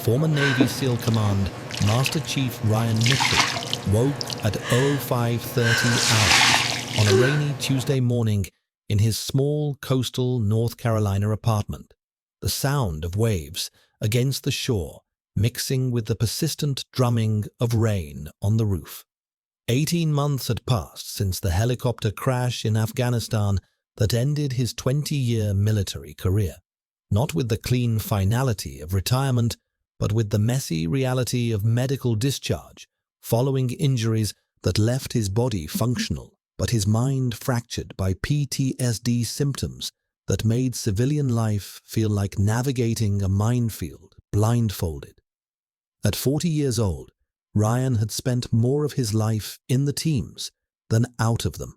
former Navy SEAL Command Master Chief Ryan Mitchell woke at 05:30 hours on a rainy Tuesday morning in his small coastal North Carolina apartment. The sound of waves against the shore mixing with the persistent drumming of rain on the roof. 18 months had passed since the helicopter crash in Afghanistan that ended his 20-year military career, not with the clean finality of retirement, but with the messy reality of medical discharge following injuries that left his body functional, but his mind fractured by PTSD symptoms that made civilian life feel like navigating a minefield blindfolded. At 40 years old, Ryan had spent more of his life in the teams than out of them,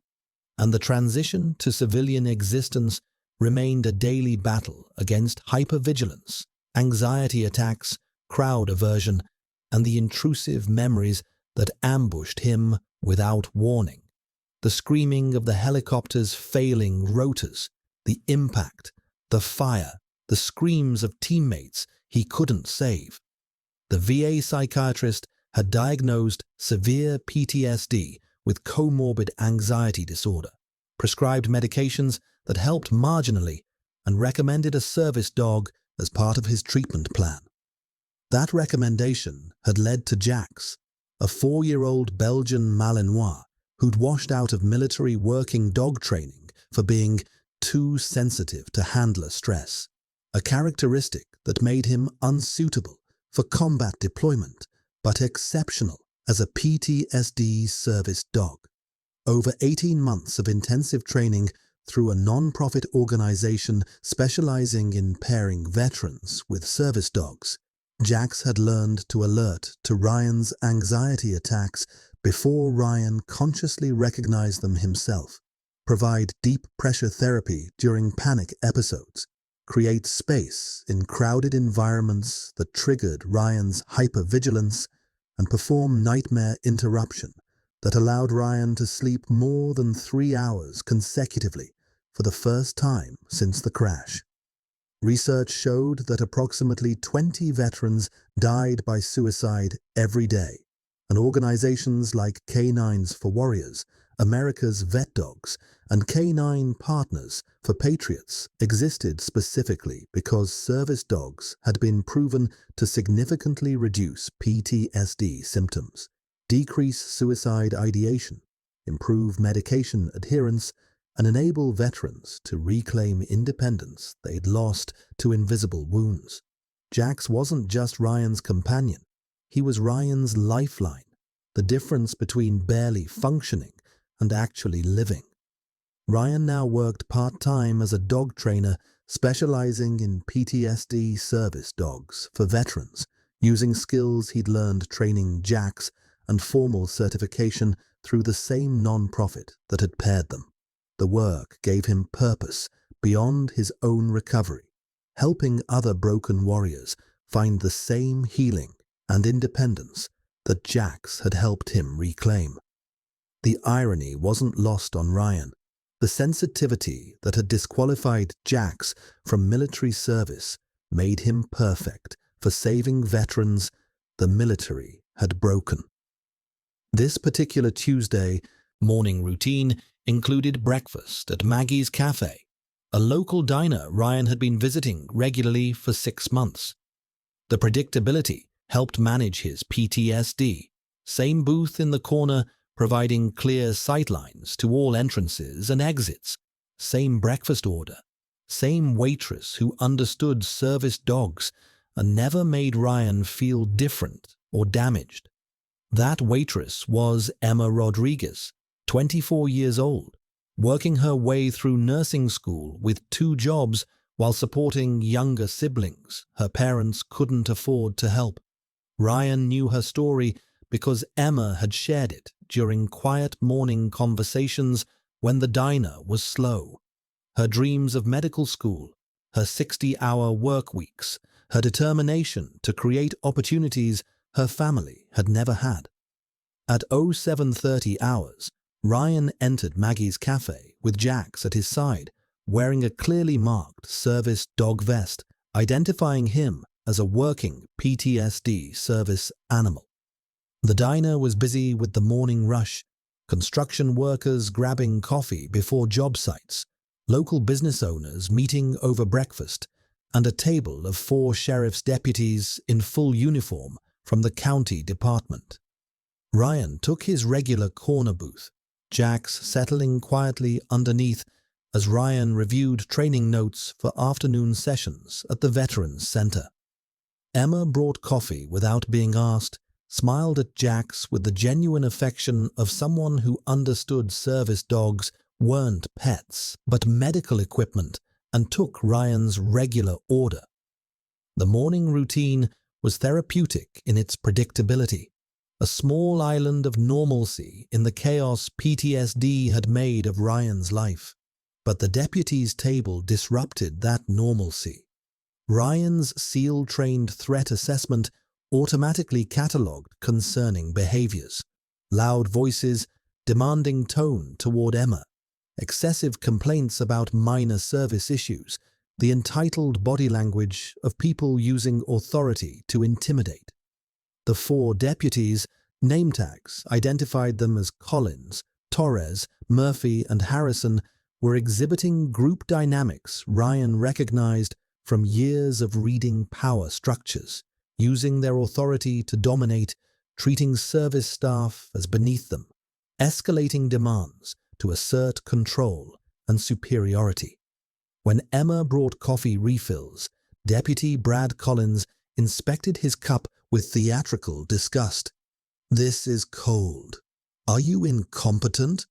and the transition to civilian existence remained a daily battle against hypervigilance, anxiety attacks, crowd aversion, and the intrusive memories that ambushed him without warning. The screaming of the helicopter's failing rotors, the impact, the fire, the screams of teammates he couldn't save. The VA psychiatrist had diagnosed severe PTSD with comorbid anxiety disorder, prescribed medications that helped marginally, and recommended a service dog as part of his treatment plan. That recommendation had led to Jax, a 4-year-old Belgian Malinois who'd washed out of military working dog training for being too sensitive to handler stress, a characteristic that made him unsuitable for combat deployment, but exceptional as a PTSD service dog. Over 18 months of intensive training through a non-profit organization specializing in pairing veterans with service dogs, Jax had learned to alert to Ryan's anxiety attacks before Ryan consciously recognized them himself, provide deep pressure therapy during panic episodes, create space in crowded environments that triggered Ryan's hypervigilance, and perform nightmare interruption that allowed Ryan to sleep more than 3 hours consecutively for the first time since the crash. Research showed that approximately 20 veterans died by suicide every day, and organizations like Canines for Warriors, America's Vet Dogs, and Canine Partners for Patriots existed specifically because service dogs had been proven to significantly reduce PTSD symptoms, decrease suicide ideation, improve medication adherence, and enable veterans to reclaim independence they'd lost to invisible wounds. Jax wasn't just Ryan's companion, he was Ryan's lifeline, the difference between barely functioning and actually living. Ryan now worked part-time as a dog trainer specializing in PTSD service dogs for veterans, using skills he'd learned training Jax and formal certification through the same non-profit that had paired them. The work gave him purpose beyond his own recovery, helping other broken warriors find the same healing and independence that Jax had helped him reclaim. The irony wasn't lost on Ryan. The sensitivity that had disqualified Jax from military service made him perfect for saving veterans the military had broken. This particular Tuesday morning routine included breakfast at Maggie's Cafe, a local diner Ryan had been visiting regularly for 6 months. The predictability helped manage his PTSD. Same booth in the corner, providing clear sightlines to all entrances and exits. Same breakfast order. Same waitress who understood service dogs and never made Ryan feel different or damaged. That waitress was Emma Rodriguez, 24 years old, working her way through nursing school with 2 jobs while supporting younger siblings her parents couldn't afford to help. Ryan knew her story because Emma had shared it during quiet morning conversations when the diner was slow. Her dreams of medical school, her 60-hour work weeks, her determination to create opportunities her family had never had. At 07:30 hours, Ryan entered Maggie's Cafe with Jax at his side, wearing a clearly marked service dog vest, identifying him as a working PTSD service animal. The diner was busy with the morning rush, construction workers grabbing coffee before job sites, local business owners meeting over breakfast, and a table of 4 sheriff's deputies in full uniform from the county department. Ryan took his regular corner booth, Jax settling quietly underneath as Ryan reviewed training notes for afternoon sessions at the Veterans Center. Emma brought coffee without being asked, smiled at Jax with the genuine affection of someone who understood service dogs weren't pets but medical equipment, and took Ryan's regular order. The morning routine was therapeutic in its predictability, a small island of normalcy in the chaos PTSD had made of Ryan's life. But the deputy's table disrupted that normalcy. Ryan's SEAL-trained threat assessment automatically catalogued concerning behaviors, loud voices, demanding tone toward Emma, excessive complaints about minor service issues, the entitled body language of people using authority to intimidate. The 4 deputies' name tags identified them as Collins, Torres, Murphy, and Harrison were exhibiting group dynamics Ryan recognized from years of reading power structures, using their authority to dominate, treating service staff as beneath them, escalating demands to assert control and superiority. When Emma brought coffee refills, Deputy Brad Collins inspected his cup with theatrical disgust. "This is cold. Are you incompetent?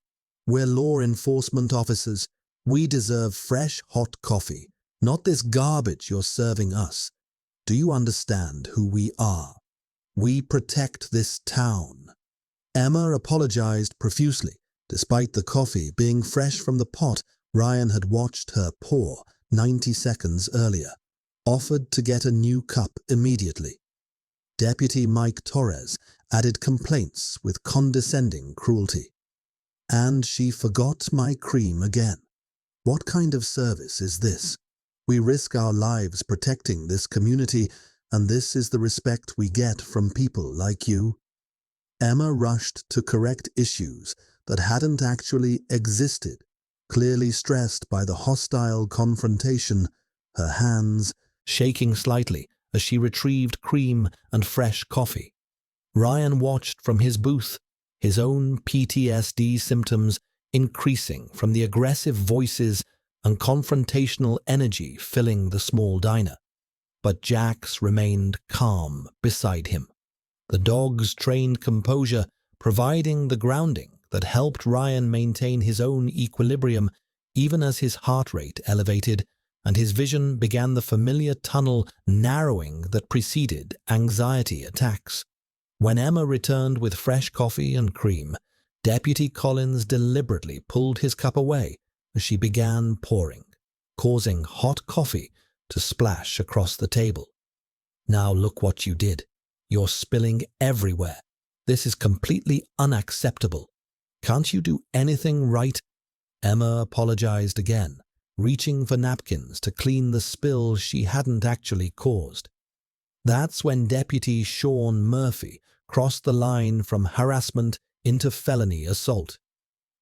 We're law enforcement officers. We deserve fresh, hot coffee, not this garbage you're serving us. Do you understand who we are? We protect this town." Emma apologized profusely, despite the coffee being fresh from the pot Ryan had watched her pour 90 seconds earlier, offered to get a new cup immediately. Deputy Mike Torres added complaints with condescending cruelty. "And she forgot my cream again. What kind of service is this? We risk our lives protecting this community, and this is the respect we get from people like you." Emma rushed to correct issues that hadn't actually existed, clearly stressed by the hostile confrontation, her hands shaking slightly as she retrieved cream and fresh coffee. Ryan watched from his booth, his own PTSD symptoms increasing from the aggressive voices and confrontational energy filling the small diner. But Jax remained calm beside him, the dog's trained composure providing the grounding that helped Ryan maintain his own equilibrium even as his heart rate elevated and his vision began the familiar tunnel narrowing that preceded anxiety attacks. When Emma returned with fresh coffee and cream, Deputy Collins deliberately pulled his cup away as she began pouring, causing hot coffee to splash across the table. "Now look what you did. You're spilling everywhere. This is completely unacceptable. Can't you do anything right?" Emma apologized again, reaching for napkins to clean the spill she hadn't actually caused. That's when Deputy Sean Murphy crossed the line from harassment into felony assault.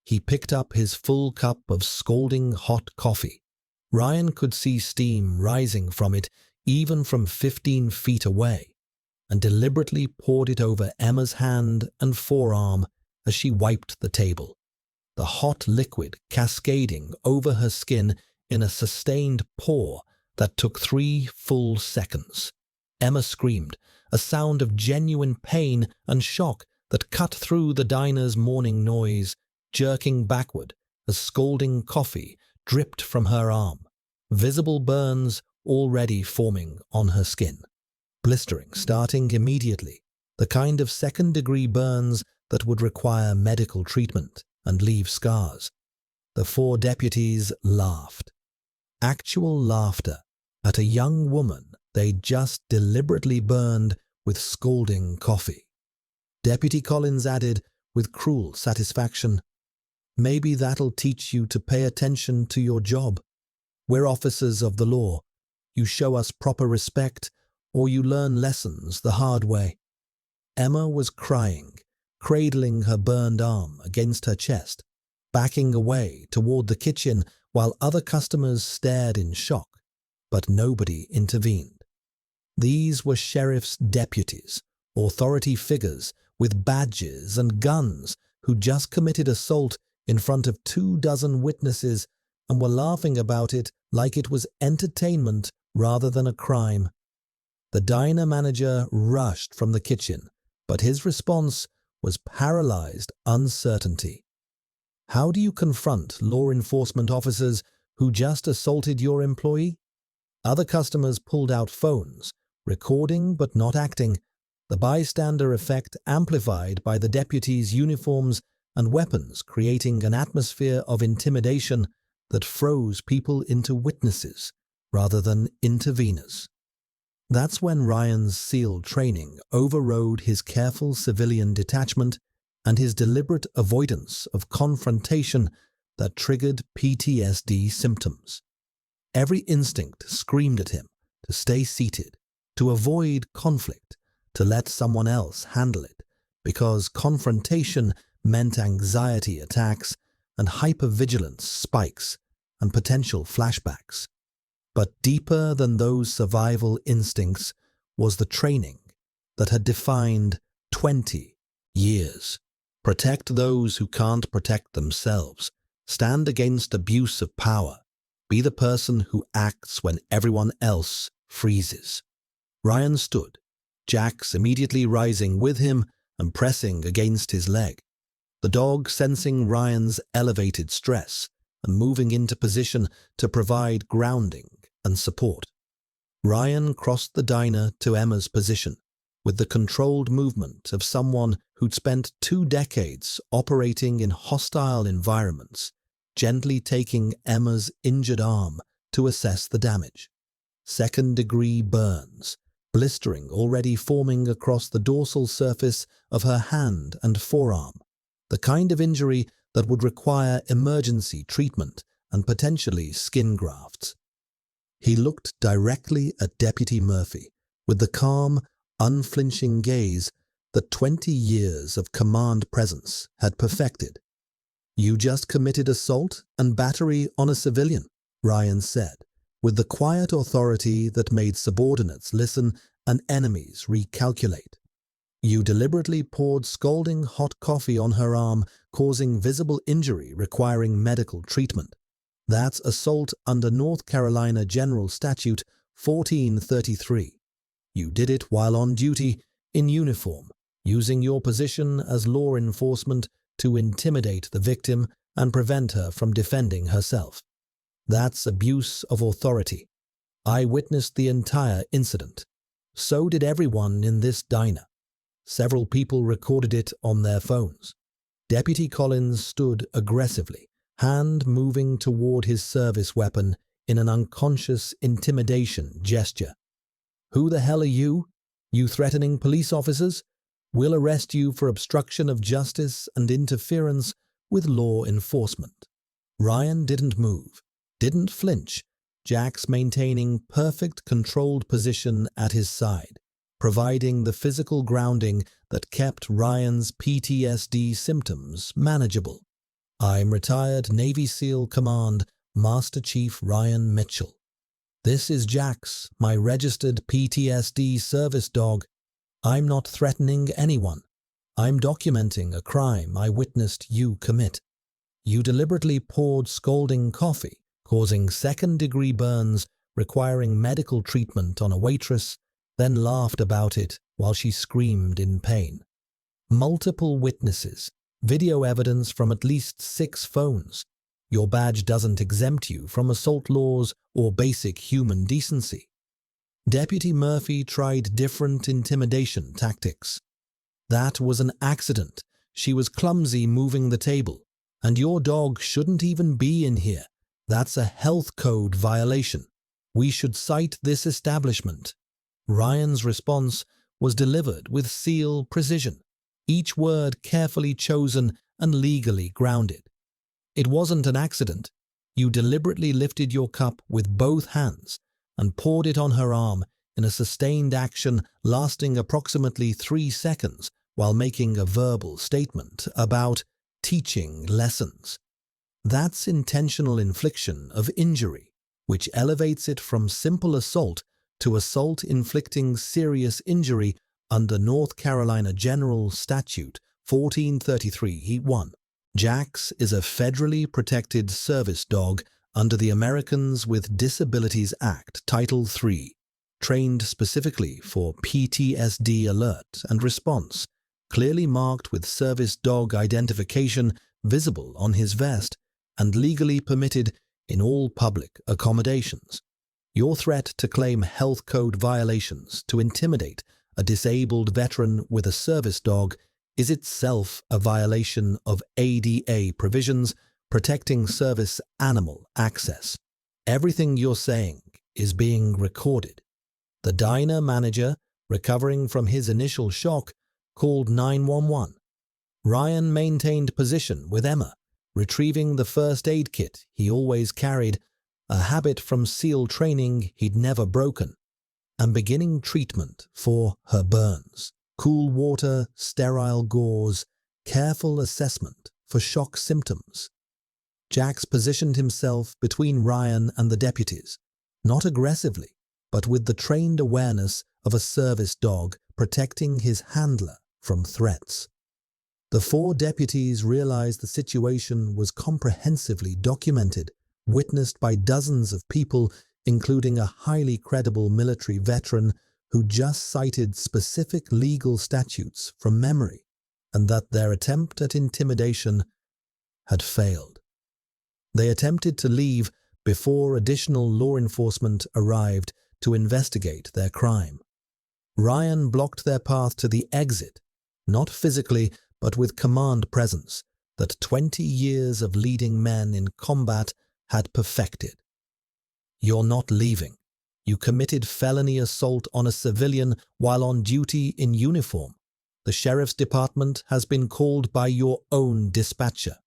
He picked up his full cup of scalding hot coffee. Ryan could see steam rising from it even from 15 feet away, and deliberately poured it over Emma's hand and forearm as she wiped the table, the hot liquid cascading over her skin in a sustained pour that took 3 full seconds. Emma screamed, a sound of genuine pain and shock that cut through the diner's morning noise, jerking backward as scalding coffee dripped from her arm, visible burns already forming on her skin, blistering starting immediately, the kind of second-degree burns that would require medical treatment and leave scars. The 4 deputies laughed. Actual laughter at a young woman they'd just deliberately burned with scalding coffee. Deputy Collins added with cruel satisfaction, "Maybe that'll teach you to pay attention to your job. We're officers of the law. You show us proper respect, or you learn lessons the hard way. Emma was crying, cradling her burned arm against her chest, backing away toward the kitchen while other customers stared in shock, but nobody intervened. These were sheriff's deputies, authority figures with badges and guns who just committed assault in front of 24 witnesses and were laughing about it like it was entertainment rather than a crime. The diner manager rushed from the kitchen, but his response was paralyzed uncertainty. How do you confront law enforcement officers who just assaulted your employee? Other customers pulled out phones, recording but not acting, the bystander effect amplified by the deputies' uniforms and weapons, creating an atmosphere of intimidation that froze people into witnesses rather than interveners. That's when Ryan's SEAL training overrode his careful civilian detachment and his deliberate avoidance of confrontation that triggered PTSD symptoms. Every instinct screamed at him to stay seated, to avoid conflict, to let someone else handle it, because confrontation meant anxiety attacks and hypervigilance spikes and potential flashbacks. But deeper than those survival instincts was the training that had defined 20 years. Protect those who can't protect themselves. Stand against abuse of power. Be the person who acts when everyone else freezes. Ryan stood, Jax immediately rising with him and pressing against his leg, the dog sensing Ryan's elevated stress and moving into position to provide grounding and support. Ryan crossed the diner to Emma's position with the controlled movement of someone who'd spent 2 decades operating in hostile environments, gently taking Emma's injured arm to assess the damage. Second-degree burns, blistering already forming across the dorsal surface of her hand and forearm, the kind of injury that would require emergency treatment and potentially skin grafts. He looked directly at Deputy Murphy with the calm, unflinching gaze that 20 years of command presence had perfected. "You just committed assault and battery on a civilian," Ryan said, with the quiet authority that made subordinates listen and enemies recalculate. "You deliberately poured scalding hot coffee on her arm, causing visible injury requiring medical treatment. That's assault under North Carolina General Statute 1433. You did it while on duty, in uniform, using your position as law enforcement to intimidate the victim and prevent her from defending herself. That's abuse of authority. I witnessed the entire incident. So did everyone in this diner. Several people recorded it on their phones." Deputy Collins stood aggressively, hand moving toward his service weapon in an unconscious intimidation gesture. "Who the hell are you? You threatening police officers? We'll arrest you for obstruction of justice and interference with law enforcement." Ryan didn't move, didn't flinch, Jax maintaining perfect controlled position at his side, providing the physical grounding that kept Ryan's PTSD symptoms manageable. "I'm retired Navy SEAL Command Master Chief Ryan Mitchell. This is Jax, my registered PTSD service dog. I'm not threatening anyone. I'm documenting a crime I witnessed you commit. You deliberately poured scalding coffee, causing second-degree burns requiring medical treatment on a waitress, then laughed about it while she screamed in pain. Multiple witnesses, video evidence from at least 6 phones. Your badge doesn't exempt you from assault laws or basic human decency." Deputy Murphy tried different intimidation tactics. "That was an accident. She was clumsy moving the table. And your dog shouldn't even be in here. That's a health code violation. We should cite this establishment." Ryan's response was delivered with SEAL precision, each word carefully chosen and legally grounded. "It wasn't an accident. You deliberately lifted your cup with both hands and poured it on her arm in a sustained action lasting approximately 3 seconds while making a verbal statement about teaching lessons. That's intentional infliction of injury, which elevates it from simple assault to assault inflicting serious injury under North Carolina General Statute 1433(1). Jax is a federally protected service dog under the Americans with Disabilities Act, Title III, trained specifically for PTSD alert and response, clearly marked with service dog identification visible on his vest, and legally permitted in all public accommodations. Your threat to claim health code violations to intimidate a disabled veteran with a service dog is itself a violation of ADA provisions protecting service animal access. Everything you're saying is being recorded. The diner manager, recovering from his initial shock, called 911. Ryan maintained position with Emma, retrieving the first aid kit he always carried, a habit from SEAL training he'd never broken, and beginning treatment for her burns. Cool water, sterile gauze, careful assessment for shock symptoms. Jax positioned himself between Ryan and the deputies, not aggressively, but with the trained awareness of a service dog protecting his handler from threats. The 4 deputies realized the situation was comprehensively documented, witnessed by dozens of people, including a highly credible military veteran who just cited specific legal statutes from memory, and that their attempt at intimidation had failed. They attempted to leave before additional law enforcement arrived to investigate their crime. Ryan blocked their path to the exit, not physically, but with command presence that 20 years of leading men in combat had perfected. You're not leaving. You committed felony assault on a civilian while on duty in uniform. The sheriff's department has been called by your own dispatcher.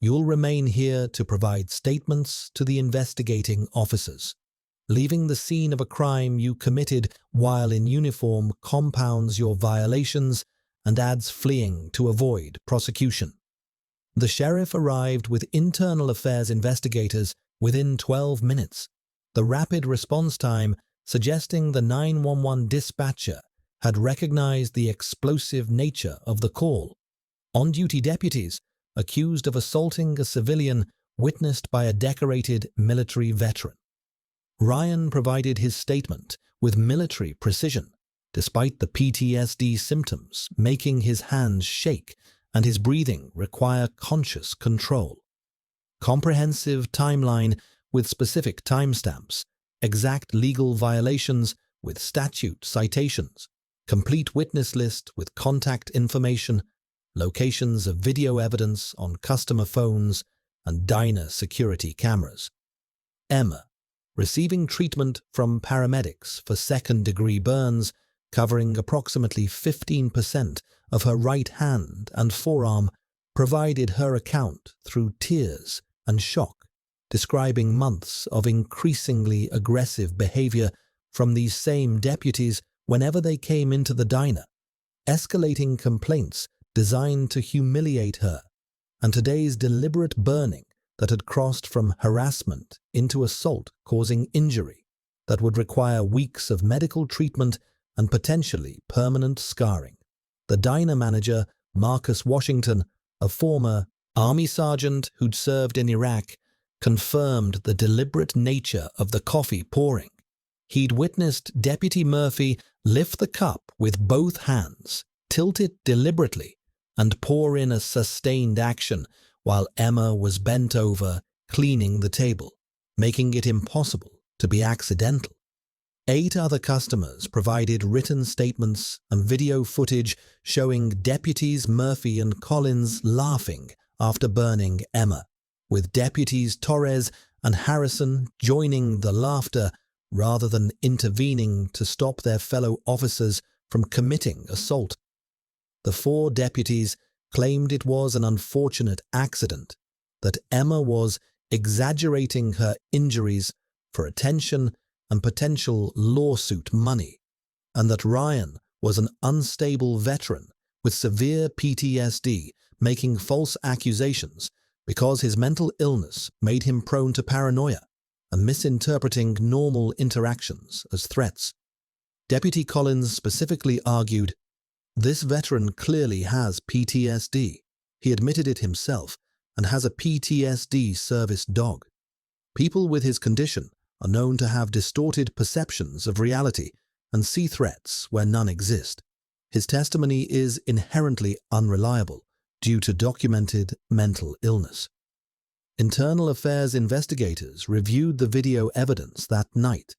You'll remain here to provide statements to the investigating officers. Leaving the scene of a crime you committed while in uniform compounds your violations and adds fleeing to avoid prosecution. The sheriff arrived with internal affairs investigators within 12 minutes, the rapid response time suggesting the 911 dispatcher had recognized the explosive nature of the call. On-duty deputies, accused of assaulting a civilian, witnessed by a decorated military veteran. Ryan provided his statement with military precision, despite the PTSD symptoms making his hands shake and his breathing require conscious control. Comprehensive timeline with specific timestamps, exact legal violations with statute citations, complete witness list with contact information, locations of video evidence on customer phones and diner security cameras. Emma, receiving treatment from paramedics for second-degree burns, covering approximately 15% of her right hand and forearm, provided her account through tears and shock, describing months of increasingly aggressive behavior from these same deputies whenever they came into the diner, escalating complaints designed to humiliate her, and today's deliberate burning that had crossed from harassment into assault causing injury that would require weeks of medical treatment and potentially permanent scarring. The diner manager, Marcus Washington, a former Army sergeant who'd served in Iraq, confirmed the deliberate nature of the coffee pouring. He'd witnessed Deputy Murphy lift the cup with both hands, tilt it deliberately, and pour in a sustained action while Emma was bent over, cleaning the table, making it impossible to be accidental. 8 other customers provided written statements and video footage showing Deputies Murphy and Collins laughing after burning Emma, with Deputies Torres and Harrison joining the laughter rather than intervening to stop their fellow officers from committing assault. The 4 deputies claimed it was an unfortunate accident, that Emma was exaggerating her injuries for attention and potential lawsuit money, and that Ryan was an unstable veteran with severe PTSD making false accusations because his mental illness made him prone to paranoia and misinterpreting normal interactions as threats. Deputy Collins specifically argued, "This veteran clearly has PTSD. He admitted it himself and has a PTSD service dog. People with his condition are known to have distorted perceptions of reality and see threats where none exist. His testimony is inherently unreliable due to documented mental illness." Internal Affairs investigators reviewed the video evidence that night.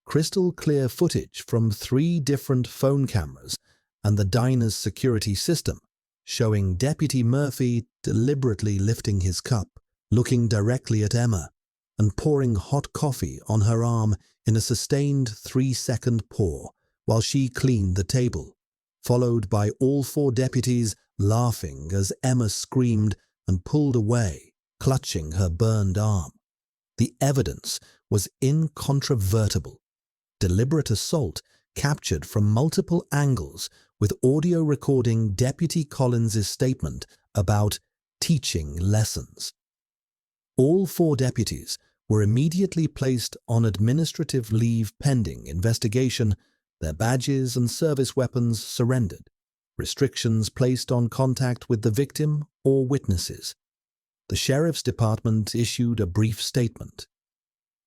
Crystal clear footage from 3 different phone cameras and the diner's security system, showing Deputy Murphy deliberately lifting his cup, looking directly at Emma, and pouring hot coffee on her arm in a sustained 3-second pour while she cleaned the table, followed by all 4 deputies laughing as Emma screamed and pulled away, clutching her burned arm. The evidence was incontrovertible. Deliberate assault captured from multiple angles with audio recording Deputy Collins' statement about teaching lessons. All 4 deputies were immediately placed on administrative leave pending investigation, their badges and service weapons surrendered, restrictions placed on contact with the victim or witnesses. The Sheriff's Department issued a brief statement.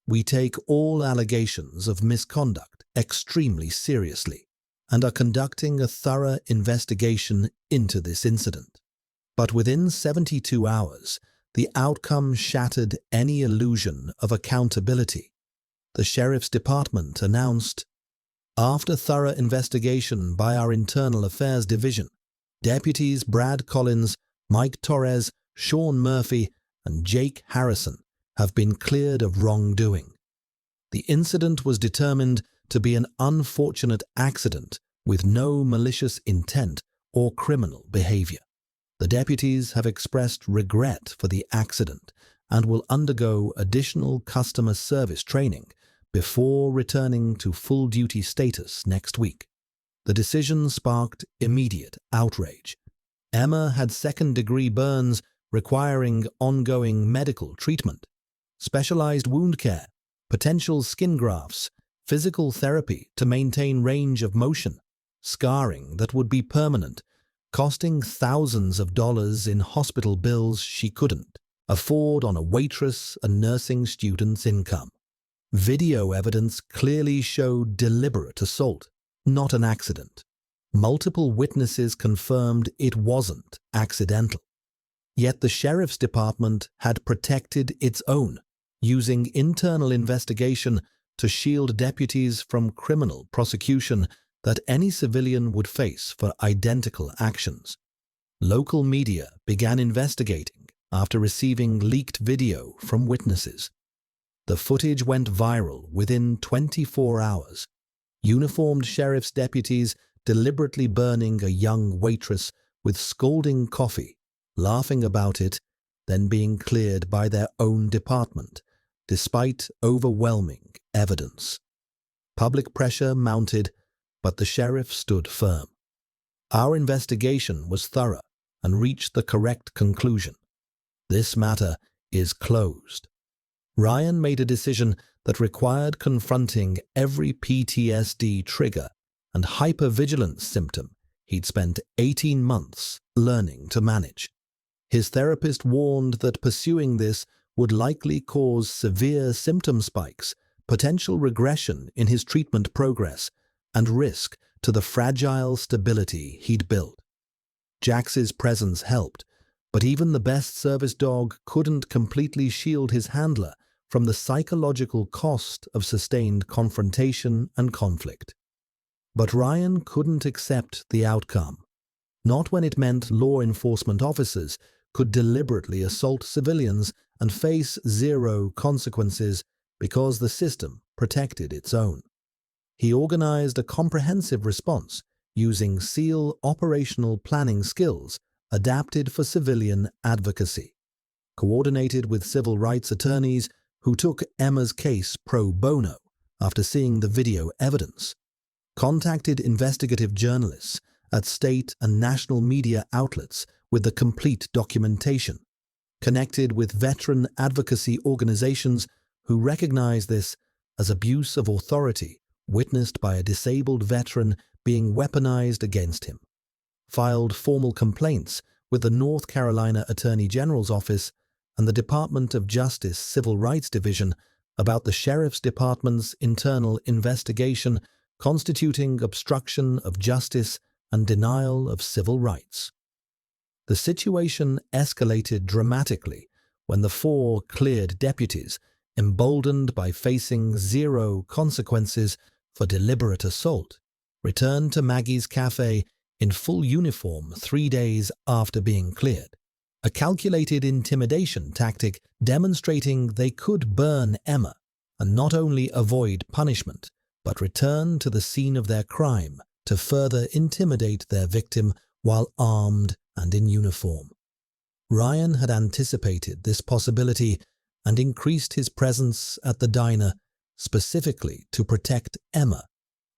"We take all allegations of misconduct extremely seriously and are conducting a thorough investigation into this incident." But within 72 hours, the outcome shattered any illusion of accountability. The Sheriff's Department announced, "After thorough investigation by our Internal Affairs Division, Deputies Brad Collins, Mike Torres, Sean Murphy, and Jake Harrison have been cleared of wrongdoing. The incident was determined to be an unfortunate accident with no malicious intent or criminal behavior. The deputies have expressed regret for the accident and will undergo additional customer service training before returning to full-duty status next week." The decision sparked immediate outrage. Emma had second-degree burns requiring ongoing medical treatment, specialized wound care, potential skin grafts, physical therapy to maintain range of motion, scarring that would be permanent, costing thousands of dollars in hospital bills she couldn't afford on a waitress and nursing student's income. Video evidence clearly showed deliberate assault, not an accident. Multiple witnesses confirmed it wasn't accidental. Yet the Sheriff's Department had protected its own, using internal investigation to shield deputies from criminal prosecution that any civilian would face for identical actions. Local media began investigating after receiving leaked video from witnesses. The footage went viral within 24 hours. Uniformed sheriff's deputies deliberately burning a young waitress with scalding coffee, laughing about it, then being cleared by their own department, despite overwhelming evidence. Public pressure mounted, but the sheriff stood firm. "Our investigation was thorough and reached the correct conclusion. This matter is closed." Ryan made a decision that required confronting every PTSD trigger and hypervigilance symptom he'd spent 18 months learning to manage. His therapist warned that pursuing this would likely cause severe symptom spikes, potential regression in his treatment progress, and risk to the fragile stability he'd built. Jax's presence helped, but even the best service dog couldn't completely shield his handler from the psychological cost of sustained confrontation and conflict. But Ryan couldn't accept the outcome, not when it meant law enforcement officers could deliberately assault civilians and face zero consequences because the system protected its own. He organized a comprehensive response using SEAL operational planning skills adapted for civilian advocacy, coordinated with civil rights attorneys who took Emma's case pro bono after seeing the video evidence, contacted investigative journalists at state and national media outlets with the complete documentation, connected with veteran advocacy organizations who recognize this as abuse of authority witnessed by a disabled veteran being weaponized against him, filed formal complaints with the North Carolina Attorney General's Office and the Department of Justice Civil Rights Division about the Sheriff's Department's internal investigation constituting obstruction of justice and denial of civil rights. The situation escalated dramatically when the 4 cleared deputies, emboldened by facing 0 consequences for deliberate assault, returned to Maggie's Cafe in full uniform 3 days after being cleared, a calculated intimidation tactic demonstrating they could burn Emma and not only avoid punishment, but return to the scene of their crime to further intimidate their victim while armed and in uniform. Ryan had anticipated this possibility and increased his presence at the diner specifically to protect Emma,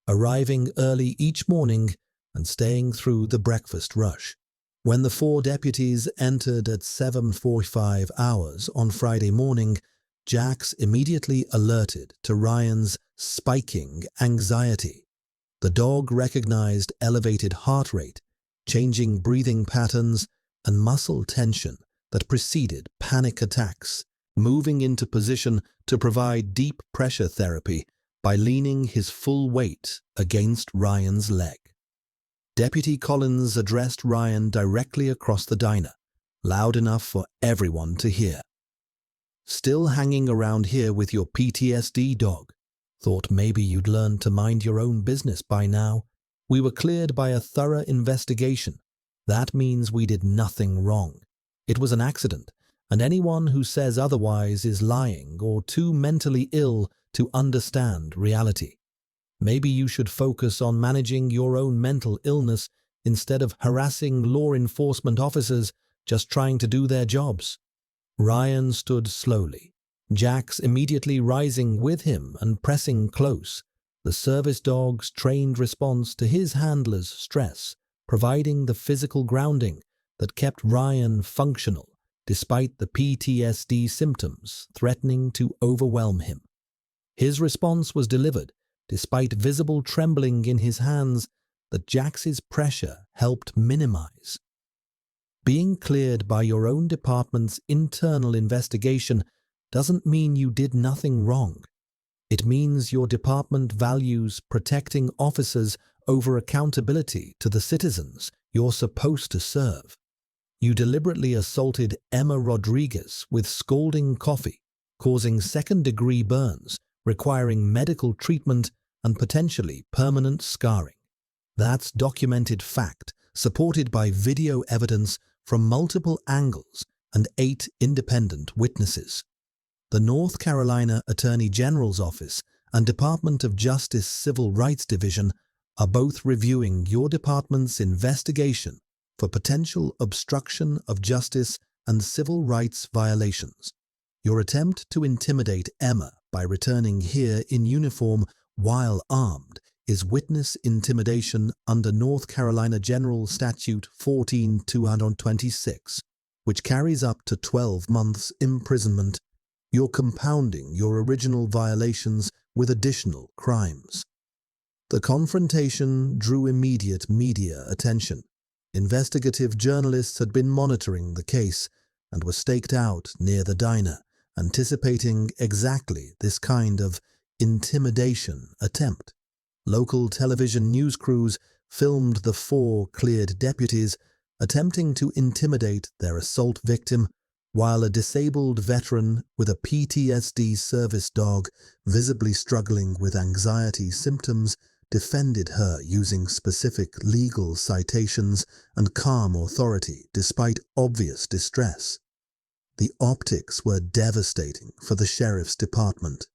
arriving early each morning and staying through the breakfast rush. When the 4 deputies entered at 7:45 hours on Friday morning, Jax immediately alerted to Ryan's spiking anxiety. The dog recognized elevated heart rate, changing breathing patterns, and muscle tension that preceded panic attacks, moving into position to provide deep pressure therapy by leaning his full weight against Ryan's leg. Deputy Collins addressed Ryan directly across the diner, loud enough for everyone to hear. "Still hanging around here with your PTSD dog? Thought maybe you'd learn to mind your own business by now. We were cleared by a thorough investigation. That means we did nothing wrong. It was an accident, and anyone who says otherwise is lying or too mentally ill to understand reality. Maybe you should focus on managing your own mental illness instead of harassing law enforcement officers just trying to do their jobs." Ryan stood slowly, Jax immediately rising with him and pressing close, the service dog's trained response to his handler's stress, providing the physical grounding that kept Ryan functional despite the PTSD symptoms threatening to overwhelm him. His response was delivered despite visible trembling in his hands that Jax's pressure helped minimize. Being cleared by your own department's internal investigation doesn't mean you did nothing wrong. It means your department values protecting officers over accountability to the citizens you're supposed to serve. You deliberately assaulted Emma Rodriguez with scalding coffee, causing second-degree burns, requiring medical treatment and potentially permanent scarring. That's documented fact, supported by video evidence from multiple angles and 8 independent witnesses. The North Carolina Attorney General's Office and Department of Justice Civil Rights Division are both reviewing your department's investigation for potential obstruction of justice and civil rights violations. Your attempt to intimidate Emma by returning here in uniform while armed is witness intimidation under North Carolina General Statute 14-226, which carries up to 12 months imprisonment. You're compounding your original violations with additional crimes. The confrontation drew immediate media attention. Investigative journalists had been monitoring the case and were staked out near the diner, anticipating exactly this kind of intimidation attempt. Local television news crews filmed the 4 cleared deputies attempting to intimidate their assault victim, while a disabled veteran with a PTSD service dog, visibly struggling with anxiety symptoms, defended her using specific legal citations and calm authority despite obvious distress. The optics were devastating for the sheriff's department.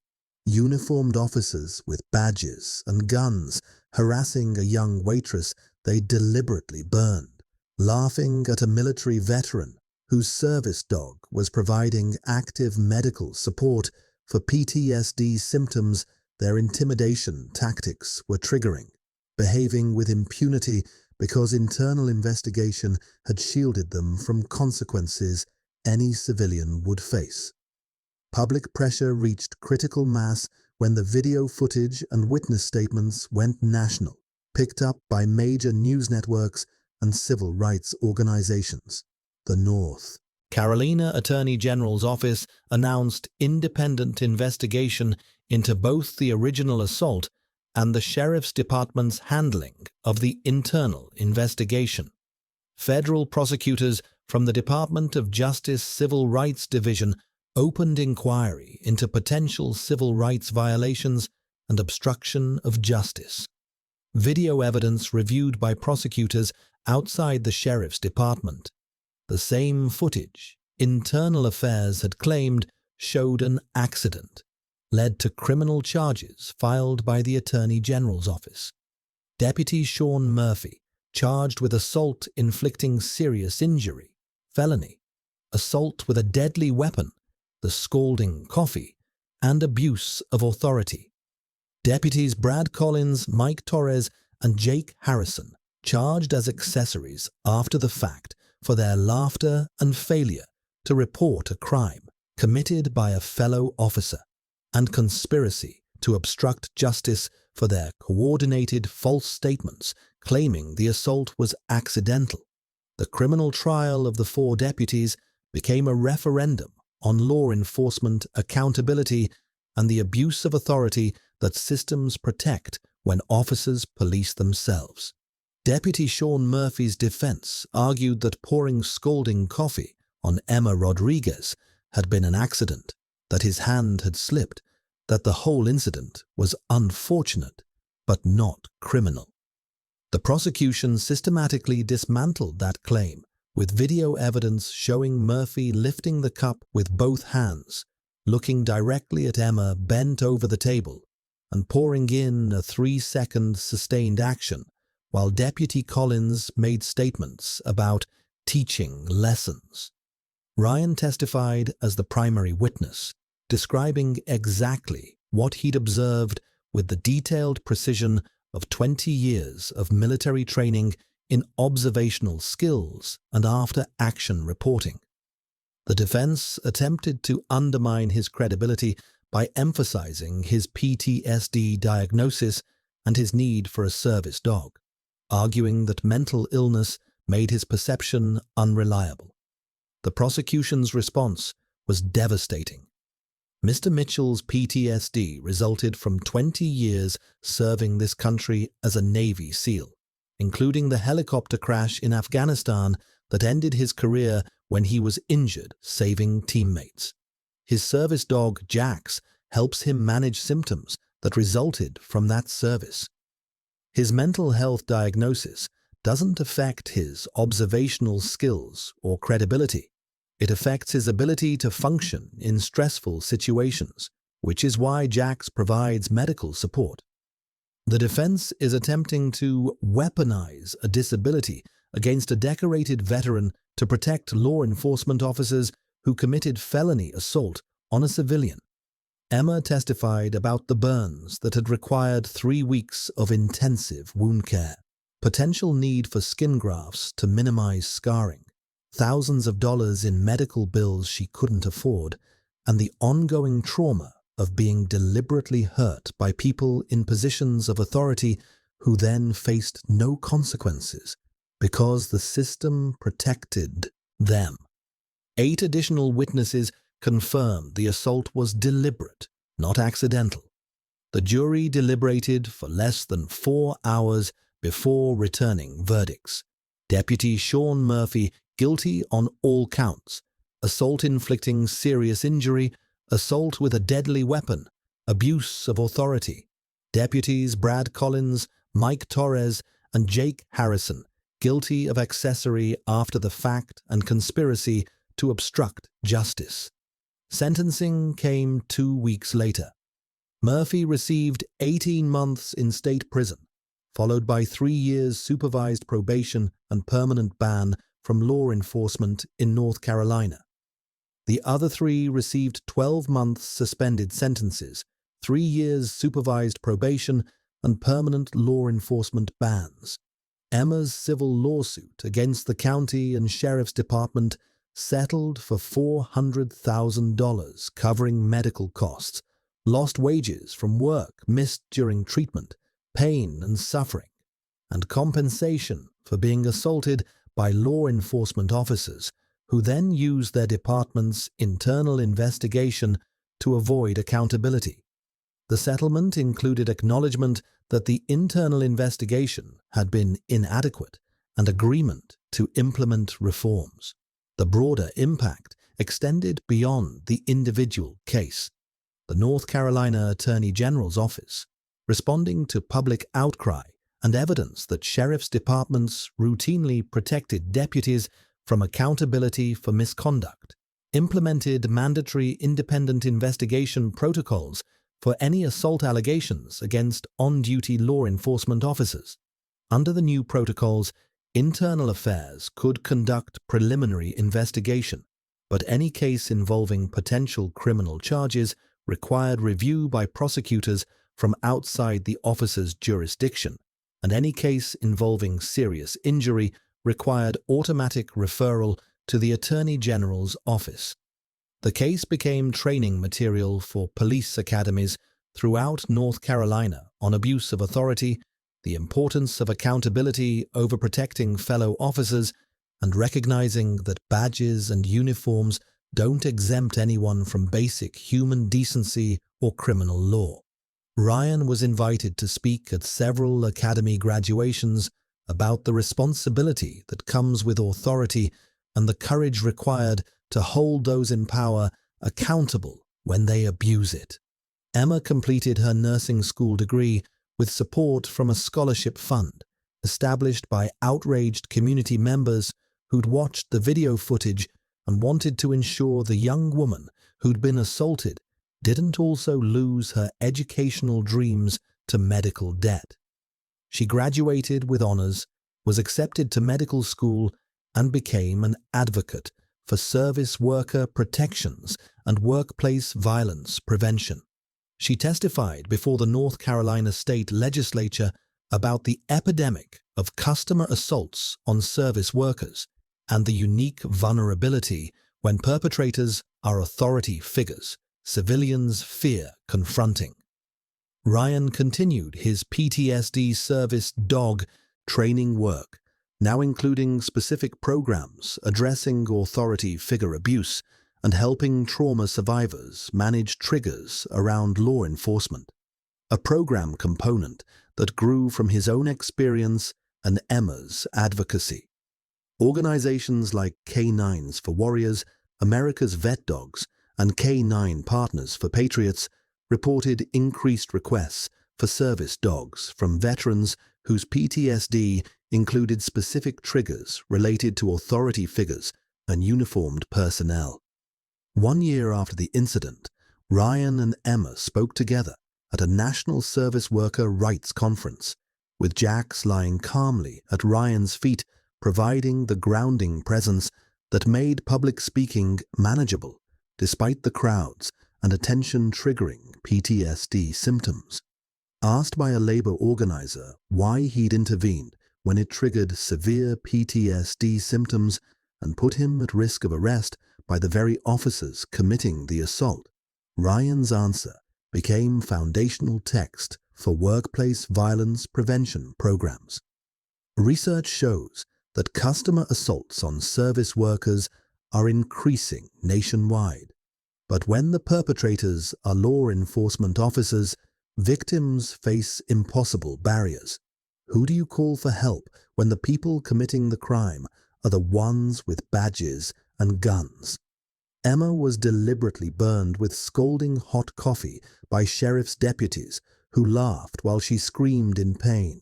Uniformed officers with badges and guns harassing a young waitress they deliberately burned, laughing at a military veteran whose service dog was providing active medical support for PTSD symptoms Their intimidation tactics were triggering, behaving with impunity because internal investigation had shielded them from consequences any civilian would face. Public pressure reached critical mass when the video footage and witness statements went national, picked up by major news networks and civil rights organizations. The North Carolina Attorney General's office announced independent investigation into both the original assault and the Sheriff's Department's handling of the internal investigation. Federal prosecutors from the Department of Justice Civil Rights Division opened inquiry into potential civil rights violations and obstruction of justice. Video evidence reviewed by prosecutors outside the Sheriff's Department. The same footage Internal Affairs had claimed showed an accident, led to criminal charges filed by the Attorney General's office. Deputy Sean Murphy, charged with assault inflicting serious injury, felony, assault with a deadly weapon, the scalding coffee, and abuse of authority. Deputies Brad Collins, Mike Torres, and Jake Harrison, charged as accessories after the fact for their laughter and failure to report a crime committed by a fellow officer, and conspiracy to obstruct justice for their coordinated false statements claiming the assault was accidental. The criminal trial of the 4 deputies became a referendum on law enforcement accountability and the abuse of authority that systems protect when officers police themselves. Deputy Sean Murphy's defense argued that pouring scalding coffee on Emma Rodriguez had been an accident, that his hand had slipped, that the whole incident was unfortunate but not criminal. The prosecution systematically dismantled that claim, with video evidence showing Murphy lifting the cup with both hands, looking directly at Emma bent over the table, and pouring in a 3-second sustained action, while Deputy Collins made statements about teaching lessons. Ryan testified as the primary witness, describing exactly what he'd observed with the detailed precision of 20 years of military training in observational skills and after-action reporting. The defense attempted to undermine his credibility by emphasizing his PTSD diagnosis and his need for a service dog, arguing that mental illness made his perception unreliable. The prosecution's response was devastating. Mr. Mitchell's PTSD resulted from 20 years serving this country as a Navy SEAL, including the helicopter crash in Afghanistan that ended his career when he was injured saving teammates. His service dog, Jax, helps him manage symptoms that resulted from that service. His mental health diagnosis doesn't affect his observational skills or credibility. It affects his ability to function in stressful situations, which is why Jax provides medical support. The defense is attempting to weaponize a disability against a decorated veteran to protect law enforcement officers who committed felony assault on a civilian. Emma testified about the burns that had required 3 weeks of intensive wound care, potential need for skin grafts to minimize scarring, thousands of dollars in medical bills she couldn't afford, and the ongoing trauma of being deliberately hurt by people in positions of authority who then faced no consequences because the system protected them. 8 additional witnesses confirmed the assault was deliberate, not accidental. The jury deliberated for less than 4 hours before returning verdicts. Deputy Sean Murphy guilty on all counts: assault inflicting serious injury, assault with a deadly weapon, abuse of authority. Deputies Brad Collins, Mike Torres, and Jake Harrison guilty of accessory after the fact and conspiracy to obstruct justice. Sentencing came 2 weeks later. Murphy received 18 months in state prison, followed by 3 years supervised probation and permanent ban from law enforcement in North Carolina. The other 3 received 12 months suspended sentences, 3 years supervised probation, and permanent law enforcement bans. Emma's civil lawsuit against the county and sheriff's department settled for $400,000, covering medical costs, lost wages from work missed during treatment, pain and suffering, and compensation for being assaulted by law enforcement officers who then used their department's internal investigation to avoid accountability. The settlement included acknowledgement that the internal investigation had been inadequate and agreement to implement reforms. The broader impact extended beyond the individual case. The North Carolina Attorney General's office, responding to public outcry and evidence that sheriff's departments routinely protected deputies from accountability for misconduct, implemented mandatory independent investigation protocols for any assault allegations against on-duty law enforcement officers. Under the new protocols, Internal Affairs could conduct preliminary investigation, but any case involving potential criminal charges required review by prosecutors from outside the officer's jurisdiction, and any case involving serious injury required automatic referral to the Attorney General's office. The case became training material for police academies throughout North Carolina on abuse of authority, the importance of accountability over protecting fellow officers, and recognizing that badges and uniforms don't exempt anyone from basic human decency or criminal law. Ryan was invited to speak at several academy graduations about the responsibility that comes with authority and the courage required to hold those in power accountable when they abuse it. Emma completed her nursing school degree with support from a scholarship fund established by outraged community members who'd watched the video footage and wanted to ensure the young woman who'd been assaulted didn't also lose her educational dreams to medical debt. She graduated with honors, was accepted to medical school, and became an advocate for service worker protections and workplace violence prevention. She testified before the North Carolina State Legislature about the epidemic of customer assaults on service workers and the unique vulnerability when perpetrators are authority figures civilians fear confronting. Ryan continued his PTSD service dog training work, now including specific programs addressing authority figure abuse and helping trauma survivors manage triggers around law enforcement, a program component that grew from his own experience and Emma's advocacy. Organizations like K9s for Warriors, America's Vet Dogs, and K9 Partners for Patriots reported increased requests for service dogs from veterans whose PTSD included specific triggers related to authority figures and uniformed personnel. 1 year after the incident, Ryan and Emma spoke together at a National Service Worker Rights Conference, with Jax lying calmly at Ryan's feet, providing the grounding presence that made public speaking manageable despite the crowds and attention-triggering PTSD symptoms. Asked by a labor organizer why he'd intervened when it triggered severe PTSD symptoms and put him at risk of arrest by the very officers committing the assault, Ryan's answer became foundational text for workplace violence prevention programs. Research shows that customer assaults on service workers are increasing nationwide, but when the perpetrators are law enforcement officers, victims face impossible barriers. Who do you call for help when the people committing the crime are the ones with badges and guns? Emma was deliberately burned with scalding hot coffee by sheriff's deputies who laughed while she screamed in pain.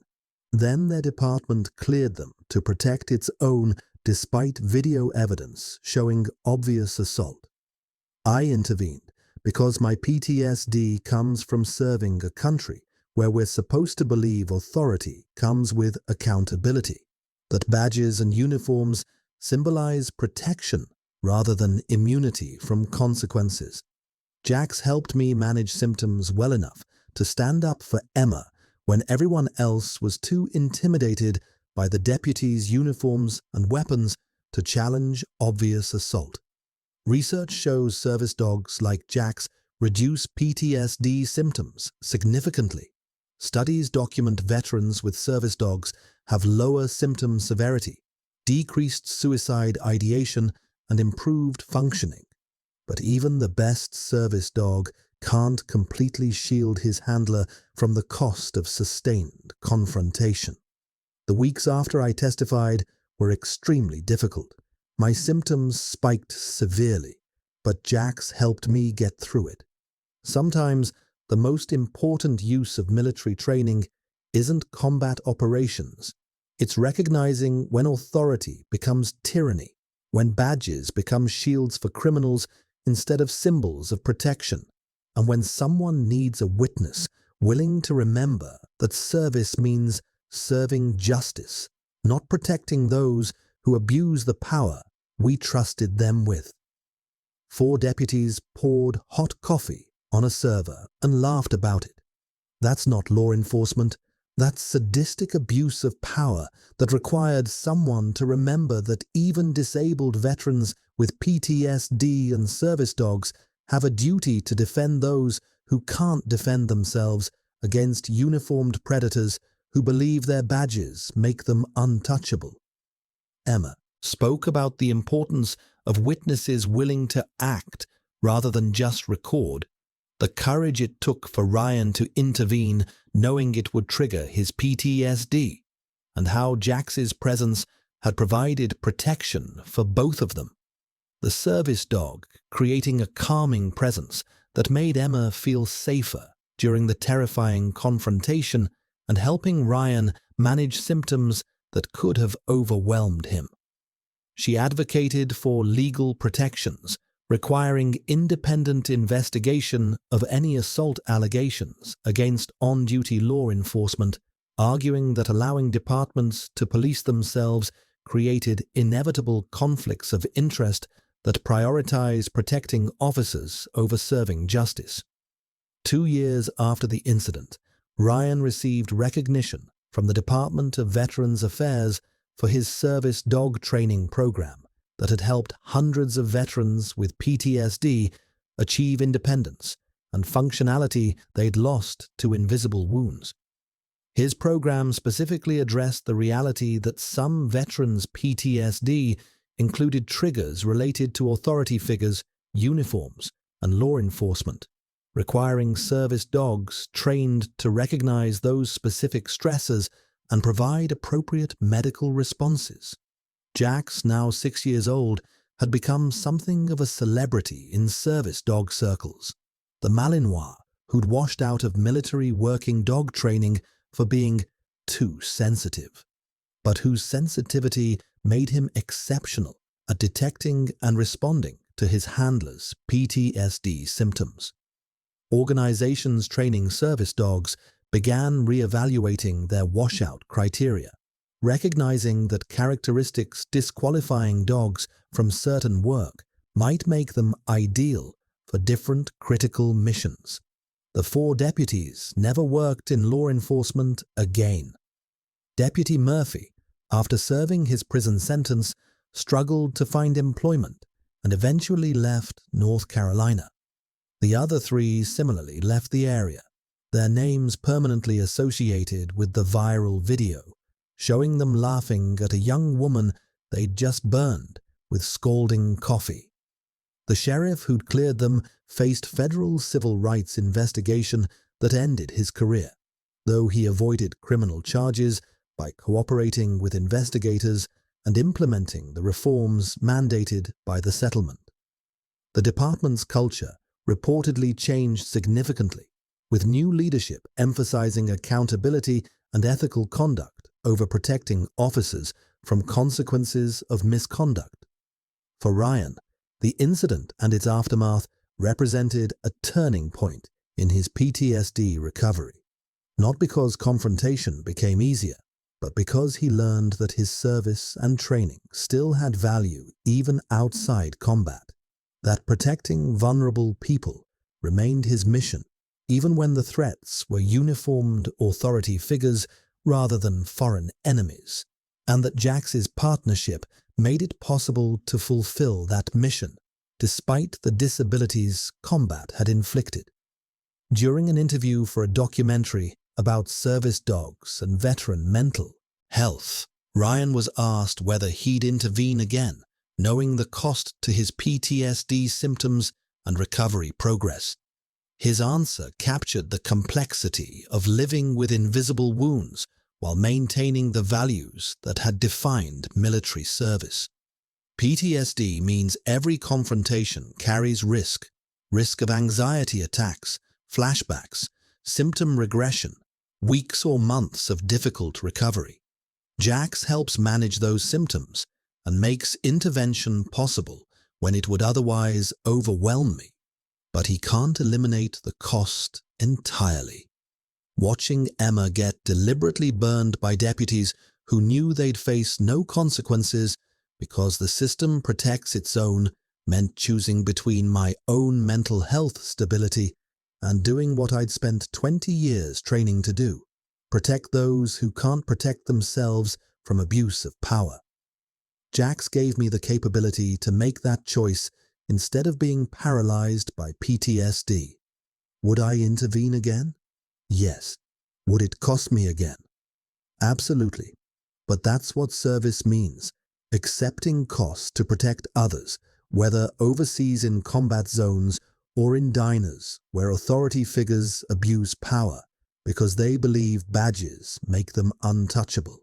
Then their department cleared them to protect its own despite video evidence showing obvious assault. I intervened because my PTSD comes from serving a country where we're supposed to believe authority comes with accountability, that badges and uniforms symbolize protection rather than immunity from consequences. Jax helped me manage symptoms well enough to stand up for Emma when everyone else was too intimidated by the deputies' uniforms and weapons to challenge obvious assault. Research shows service dogs like Jax reduce PTSD symptoms significantly. Studies document veterans with service dogs have lower symptom severity, decreased suicide ideation, and improved functioning. But even the best service dog can't completely shield his handler from the cost of sustained confrontation. The weeks after I testified were extremely difficult. My symptoms spiked severely, but Jax helped me get through it. Sometimes the most important use of military training isn't combat operations. It's recognizing when authority becomes tyranny, when badges become shields for criminals instead of symbols of protection, and when someone needs a witness willing to remember that service means serving justice, not protecting those who abuse the power we trusted them with. 4 deputies poured hot coffee on a server and laughed about it. That's not law enforcement. That's sadistic abuse of power that required someone to remember that even disabled veterans with PTSD and service dogs have a duty to defend those who can't defend themselves against uniformed predators who believe their badges make them untouchable. Emma spoke about the importance of witnesses willing to act rather than just record, the courage it took for Ryan to intervene knowing it would trigger his PTSD, and how Jax's presence had provided protection for both of them. The service dog creating a calming presence that made Emma feel safer during the terrifying confrontation and helping Ryan manage symptoms that could have overwhelmed him. She advocated for legal protections, requiring independent investigation of any assault allegations against on-duty law enforcement, arguing that allowing departments to police themselves created inevitable conflicts of interest that prioritize protecting officers over serving justice. 2 years after the incident, Ryan received recognition from the Department of Veterans Affairs for his service dog training program that had helped hundreds of veterans with PTSD achieve independence and functionality they'd lost to invisible wounds. His program specifically addressed the reality that some veterans' PTSD included triggers related to authority figures, uniforms, and law enforcement, requiring service dogs trained to recognize those specific stressors and provide appropriate medical responses. Jax, now 6 years old, had become something of a celebrity in service dog circles. The Malinois, who'd washed out of military working dog training for being too sensitive, but whose sensitivity made him exceptional at detecting and responding to his handler's PTSD symptoms. Organizations training service dogs began re-evaluating their washout criteria, recognizing that characteristics disqualifying dogs from certain work might make them ideal for different critical missions. The 4 deputies never worked in law enforcement again. Deputy Murphy, after serving his prison sentence, struggled to find employment and eventually left North Carolina. The other 3 similarly left the area, their names permanently associated with the viral video, showing them laughing at a young woman they'd just burned with scalding coffee. The sheriff who'd cleared them faced federal civil rights investigation that ended his career, though he avoided criminal charges by cooperating with investigators and implementing the reforms mandated by the settlement. The department's culture reportedly changed significantly, with new leadership emphasizing accountability and ethical conduct over protecting officers from consequences of misconduct. For Ryan, the incident and its aftermath represented a turning point in his PTSD recovery, not because confrontation became easier, but because he learned that his service and training still had value even outside combat, that protecting vulnerable people remained his mission, even when the threats were uniformed authority figures rather than foreign enemies, and that Jax's partnership made it possible to fulfill that mission, despite the disabilities combat had inflicted. During an interview for a documentary about service dogs and veteran mental health, Ryan was asked whether he'd intervene again, knowing the cost to his PTSD symptoms and recovery progress. His answer captured the complexity of living with invisible wounds while maintaining the values that had defined military service. PTSD means every confrontation carries risk of anxiety attacks, flashbacks, symptom regression, weeks or months of difficult recovery. Jax helps manage those symptoms and makes intervention possible when it would otherwise overwhelm me. But he can't eliminate the cost entirely. Watching Emma get deliberately burned by deputies who knew they'd face no consequences because the system protects its own meant choosing between my own mental health stability and doing what I'd spent 20 years training to do, protect those who can't protect themselves from abuse of power. Jax gave me the capability to make that choice instead of being paralyzed by PTSD. Would I intervene again? Yes. Would it cost me again? Absolutely. But that's what service means, accepting costs to protect others, whether overseas in combat zones or in diners where authority figures abuse power because they believe badges make them untouchable.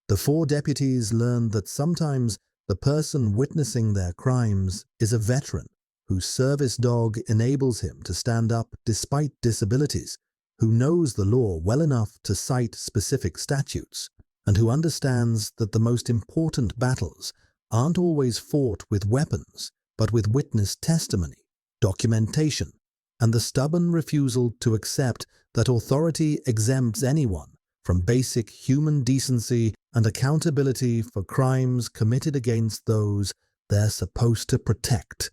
The 4 deputies learned that sometimes the person witnessing their crimes is a veteran whose service dog enables him to stand up despite disabilities, who knows the law well enough to cite specific statutes, and who understands that the most important battles aren't always fought with weapons, but with witness testimony, documentation, and the stubborn refusal to accept that authority exempts anyone from basic human decency and accountability for crimes committed against those they're supposed to protect.